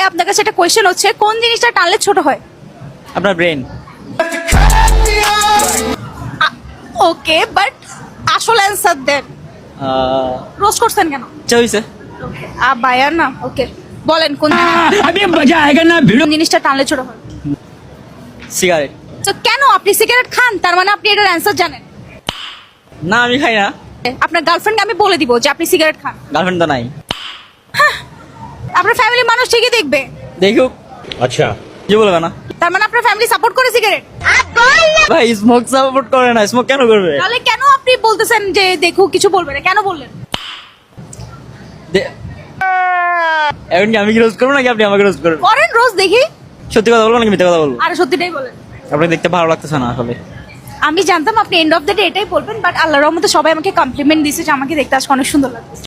আপনার কাছে একটা কোয়েশ্চেন হচ্ছে, কোন জিনিসটা টানলে ছোট হয়? আপনার ব্রেন। ওকে, বাট আসল অ্যান্সার দেন। রোস্ট করছেন কেন? ইচ্ছা হয়েছে। বায়ার না। ওকে, বলেন কোন জিনিসটা টানলে ছোট হয়? সিগারেট। তো কেন আপনি সিগারেট খান? তার মানে আপনি এটার অ্যান্সার জানেন। না আমি খাই না। আপনার গার্লফ্রেন্ডকে আমি বলে দিব যে আপনি সিগারেট খান। গার্লফ্রেন্ড তো নাই। আপনার ফ্যামিলির মানুষ ঠিকই দেখবে। দেখুক। अच्छा কি বলবে না? তার মানে আপনার ফ্যামিলি সাপোর্ট করে সিগারেট? ভাই স্মোক সাপোর্ট করে না, স্মোক কেন করবে? তাহলে কেন আপনি বলতেছেন যে দেখো কিছু বলবে না? কেন বললেন? এখন কি আমি কি রোজ করবো নাকি আপনি আমাকে রোজ করবেন? করেন রোজ, দেখি। সত্যি কথা বলবো নাকি মিথ্যা কথা বলবো? আর সত্যিটাই বলেন। আপনাকে দেখতে ভালো লাগতেছে না আসলে। আমি জানতাম আপনি এন্ড অফ দ্য ডে এটাই বলবেন, বাট আল্লাহর রহমতে সবাই আমাকে কমপ্লিমেন্ট দিয়েছে যে আমাকে দেখতে আজকে অনেক সুন্দর লাগছে।